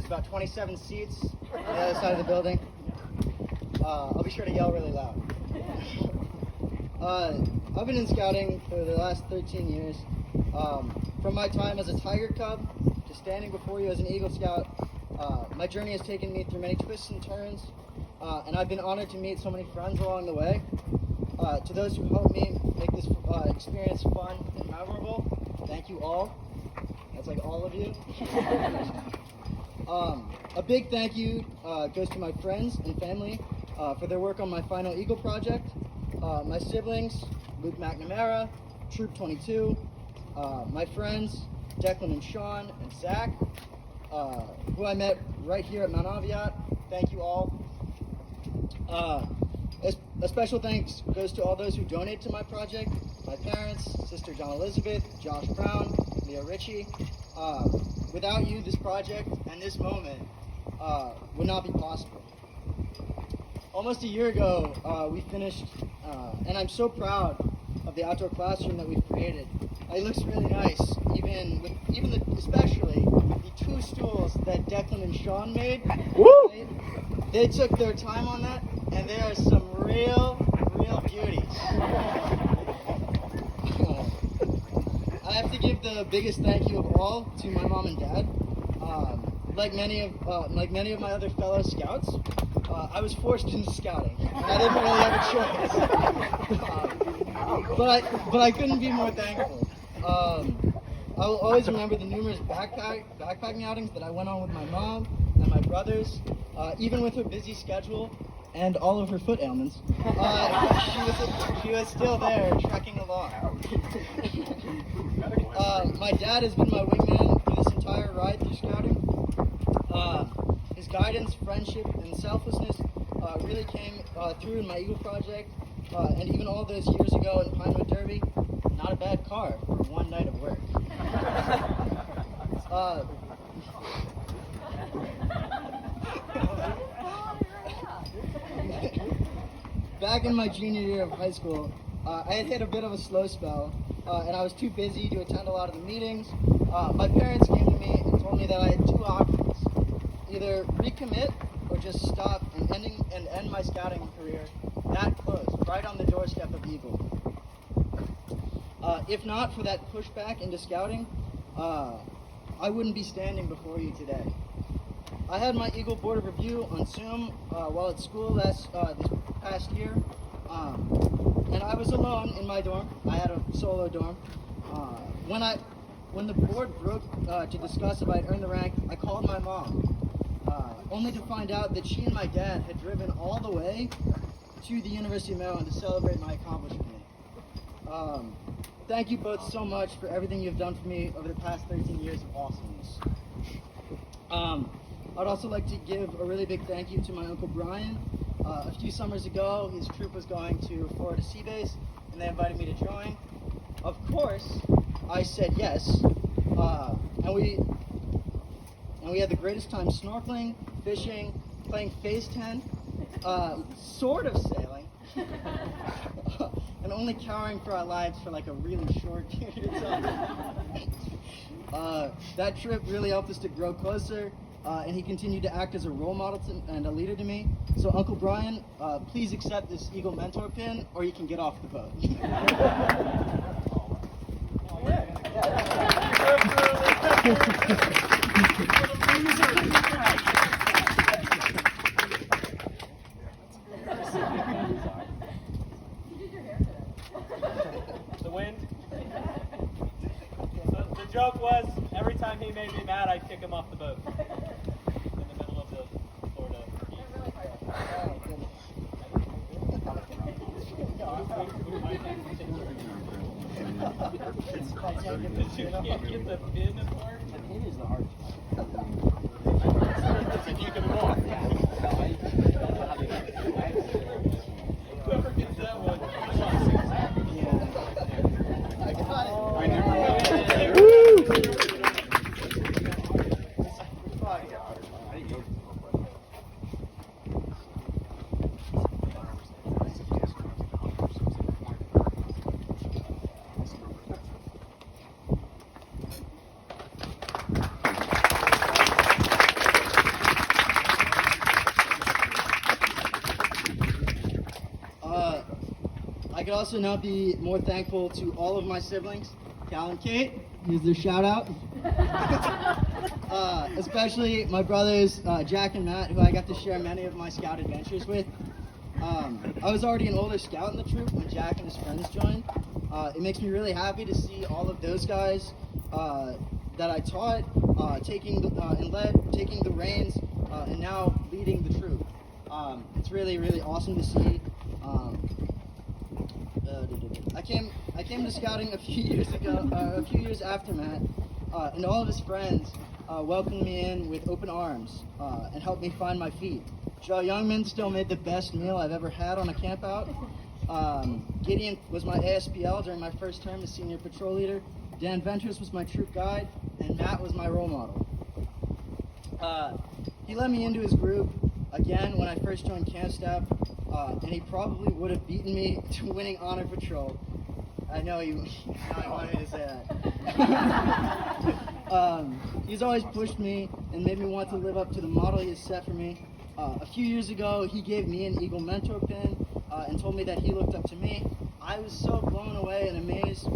there's about 27 seats on the other side of the building. I'll be sure to yell really loud. I've been in scouting for the last 13 years. From my time as a Tiger Cub to standing before you as an Eagle Scout, my journey has taken me through many twists and turns, and I've been honored to meet so many friends along the way. To those who helped me make this experience fun and memorable, thank you all. That's like all of you. A big thank you goes to my friends and family for their work on my final Eagle project. My siblings, Luke McNamara, Troop 22, my friends, Declan and Sean and Zach, who I met right here at Mount Aviat. Thank you all. A special thanks goes to all those who donate to my project, my parents, Sister John Elizabeth, Josh Brown, Leo Ritchie. Without you, this project and this moment would not be possible. Almost a year ago, we finished, and I'm so proud of the outdoor classroom that we've created. It looks really nice, especially the 2 stools that Declan and Sean made. Woo! They took their time on that, and they are some real beauties. I have to give the biggest thank you of all to my mom and dad. Like many of my other fellow scouts, I was forced into scouting. I didn't really have a choice. But I couldn't be more thankful. I will always remember the numerous backpacking outings that I went on with my mom and my brothers. Even with her busy schedule and all of her foot ailments, she was still there trekking along. My dad has been my wingman through this entire ride through scouting. His guidance, friendship, and selflessness really came through in my Eagle project, and even all those years ago in Pinewood Derby. Not a bad car for one night of work. Back in my junior year of high school, I had hit a bit of a slow spell, and I was too busy to attend a lot of the meetings. My parents came to me and told me that I had 2 options: either recommit or just stop and end my scouting career that close, right on the doorstep of Eagle. If not for that pushback into scouting, I wouldn't be standing before you today. I had my Eagle Board of Review on Zoom while at school this past year, and I was alone in my dorm. I had a solo dorm. When the board broke to discuss if I'd earned the rank, I called my mom, only to find out that she and my dad had driven all the way to the University of Maryland to celebrate my accomplishment. Thank you both so much for everything you've done for me over the past 13 years of awesomeness. I'd also like to give a really big thank you to my Uncle Brian. A few summers ago, his troop was going to Florida Sea Base, and they invited me to join. Of course, I said yes, and we had the greatest time snorkeling, fishing, playing phase 10, sort of sailing, and only cowering for our lives for like a really short period of time. That trip really helped us to grow closer, and he continued to act as a role model and a leader to me. So Uncle Brian, please accept this Eagle Mentor pin, or you can get off the boat. The wind. So the joke was, every time he made me mad, I'd kick him off the boat in the middle of the Florida heat. You can't get the pin apart. The pin is the hard part. You can walk. Whoever gets that one. I got it. Woo! could also not be more thankful to all of my siblings, Cal and Kate. Here's their shout out. Especially my brothers, Jack and Matt, who I got to share many of my scout adventures with. I was already an older scout in the troop when Jack and his friends joined. It makes me really happy to see all of those guys that I taught taking the reins, and now leading the troop. It's really, really awesome to see. I came to scouting a few years ago, a few years after Matt, and all of his friends welcomed me in with open arms and helped me find my feet. Joe Youngman still made the best meal I've ever had on a camp out. Gideon was my ASPL during my first term as senior patrol leader. Dan Ventures was my troop guide, and Matt was my role model. He let me into his group again when I first joined camp staff, and he probably would have beaten me to winning honor patrol. I know you wanted me to say that. He's always pushed me and made me want to live up to the model he has set for me. A few years ago, he gave me an Eagle Mentor pin and told me that he looked up to me. I was so blown away and amazed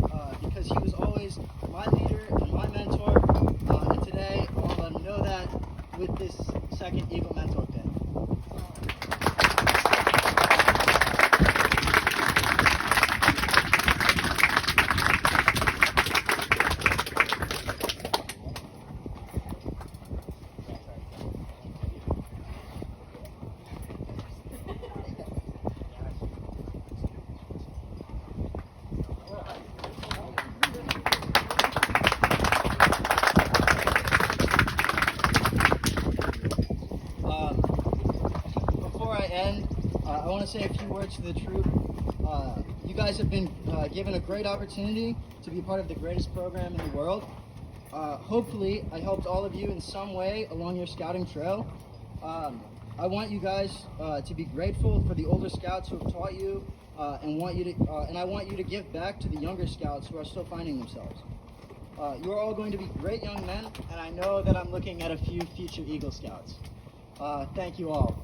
because he was always my leader and my mentor. And today, I want to let him know that with this second Eagle Mentor pin. I want to say a few words to the troop. You guys have been given a great opportunity to be part of the greatest program in the world. Hopefully, I helped all of you in some way along your scouting trail. I want you guys to be grateful for the older scouts who have taught you, and I want you to give back to the younger scouts who are still finding themselves. You are all going to be great young men, and I know that I'm looking at a few future Eagle Scouts. Thank you all.